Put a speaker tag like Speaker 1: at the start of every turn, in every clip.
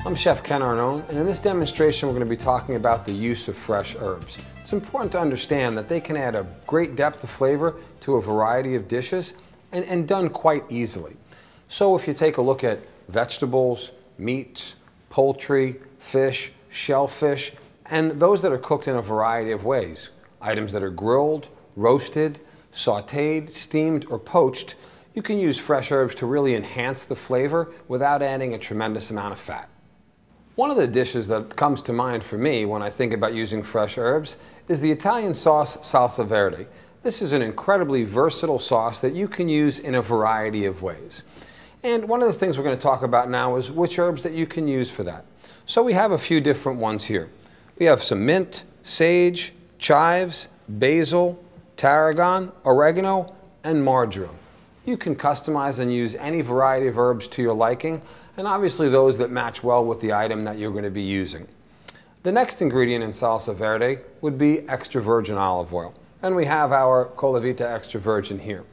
Speaker 1: I'm Chef Ken Arnone, and in this demonstration we're going to be talking about the use of fresh herbs. It's important to understand that they can add a great depth of flavor to a variety of dishes and done quite easily. So if you take a look at vegetables, meats, poultry, fish, shellfish, and those that are cooked in a variety of ways, items that are grilled, roasted, sautéed, steamed, or poached, you can use fresh herbs to really enhance the flavor without adding a tremendous amount of fat. One of the dishes that comes to mind for me when I think about using fresh herbs is the Italian sauce salsa verde. This is an incredibly versatile sauce that you can use in a variety of ways. And one of the things we're going to talk about now is which herbs that you can use for that. So we have a few different ones here. We have some mint, sage, chives, basil, tarragon, oregano, and marjoram. You can customize and use any variety of herbs to your liking, and obviously those that match well with the item that you're going to be using. The next ingredient in salsa verde would be extra virgin olive oil, and we have our Colavita extra virgin here.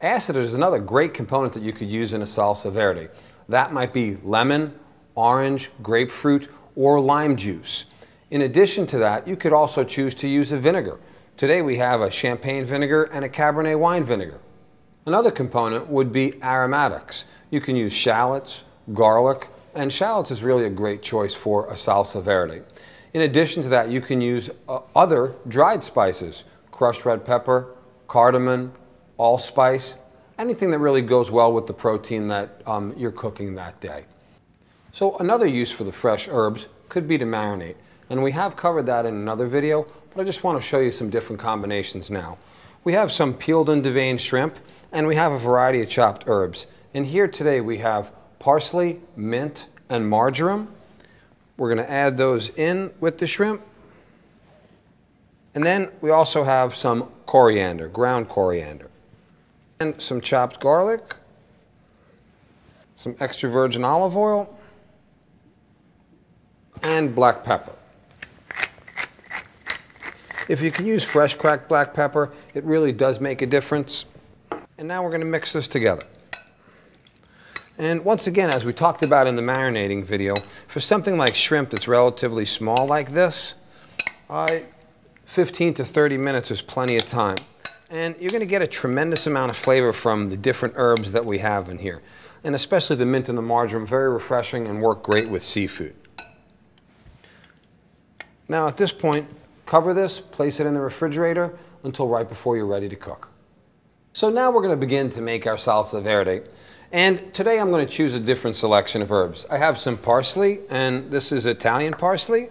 Speaker 1: Acid is another great component that you could use in a salsa verde. That might be lemon, orange, grapefruit, or lime juice. In addition to that, you could also choose to use a vinegar. Today we have a champagne vinegar and a Cabernet wine vinegar. Another component would be aromatics. You can use shallots, garlic, and shallots is really a great choice for a salsa verde. In addition to that, you can use other dried spices, crushed red pepper, cardamom, allspice, anything that really goes well with the protein that you're cooking that day. So another use for the fresh herbs could be to marinate. And we have covered that in another video, but I just want to show you some different combinations now. We have some peeled and deveined shrimp, and we have a variety of chopped herbs. And here today we have parsley, mint, and marjoram. We're going to add those in with the shrimp. And then we also have some coriander, ground coriander, and some chopped garlic, some extra virgin olive oil, and black pepper. If you can use fresh cracked black pepper, it really does make a difference. And now we're going to mix this together. And once again, as we talked about in the marinating video, for something like shrimp that's relatively small like this, 15 to 30 minutes is plenty of time. And you're going to get a tremendous amount of flavor from the different herbs that we have in here. And especially the mint and the marjoram, very refreshing and work great with seafood. Now at this point, cover this, place it in the refrigerator until right before you're ready to cook. So now we're going to begin to make our salsa verde. And today I'm going to choose a different selection of herbs. I have some parsley, and this is Italian parsley,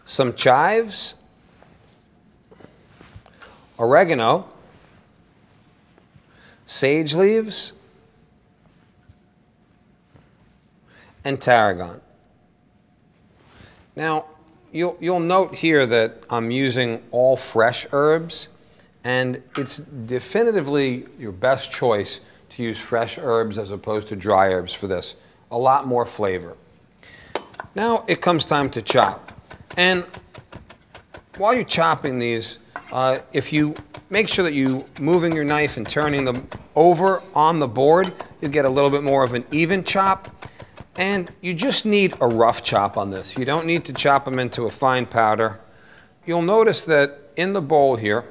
Speaker 1: some chives, oregano, sage leaves, and tarragon. Now, you'll note here that I'm using all fresh herbs, and it's definitively your best choice to use fresh herbs as opposed to dry herbs for this. A lot more flavor. Now it comes time to chop. And while you're chopping these, if you make sure that you moving your knife and turning them over on the board, you'll get a little bit more of an even chop. And you just need a rough chop on this. You don't need to chop them into a fine powder. You'll notice that in the bowl here,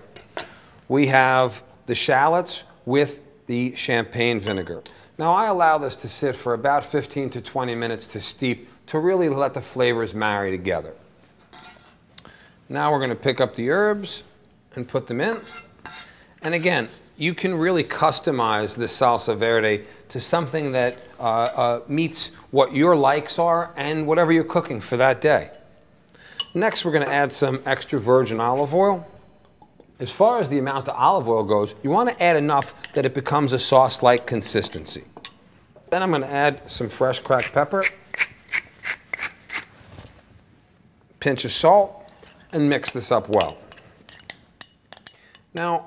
Speaker 1: we have the shallots with the champagne vinegar. Now I allow this to sit for about 15 to 20 minutes to steep to really let the flavors marry together. Now we're going to pick up the herbs and put them in. And again, you can really customize this salsa verde to something that meets what your likes are and whatever you're cooking for that day. Next, we're going to add some extra virgin olive oil. As far as the amount of olive oil goes, you want to add enough that it becomes a sauce-like consistency. Then I'm going to add some fresh cracked pepper, pinch of salt, and mix this up well. Now,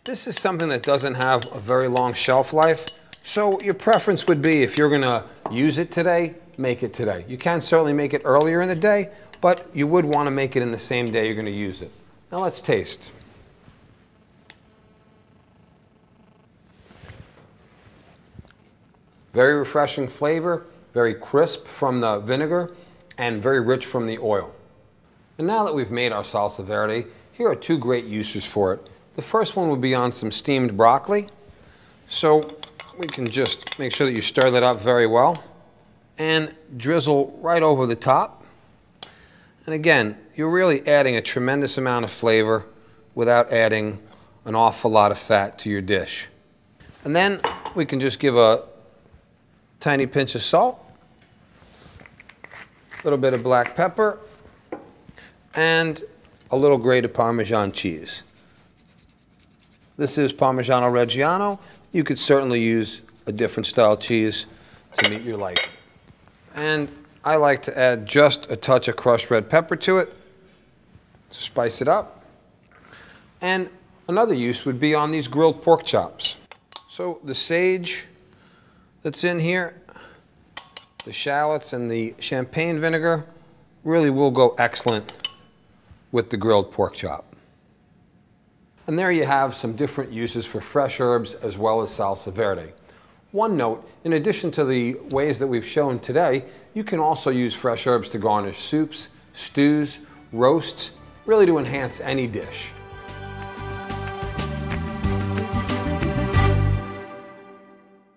Speaker 1: this is something that doesn't have a very long shelf life, so your preference would be if you're going to use it today, make it today. You can certainly make it earlier in the day, but you would want to make it in the same day you're going to use it. Now let's taste. Very refreshing flavor, very crisp from the vinegar and very rich from the oil. And now that we've made our salsa verde, here are two great uses for it. The first one would be on some steamed broccoli. So we can just make sure that you stir that up very well and drizzle right over the top. And again, you're really adding a tremendous amount of flavor without adding an awful lot of fat to your dish. And then we can just give a tiny pinch of salt, a little bit of black pepper, and a little grated Parmesan cheese. This is Parmigiano Reggiano. You could certainly use a different style cheese to meet your liking. And I like to add just a touch of crushed red pepper to it to spice it up. And another use would be on these grilled pork chops. So the sage that's in here, the shallots and the champagne vinegar really will go excellent with the grilled pork chop. And there you have some different uses for fresh herbs as well as salsa verde. One note, in addition to the ways that we've shown today, you can also use fresh herbs to garnish soups, stews, roasts, really to enhance any dish.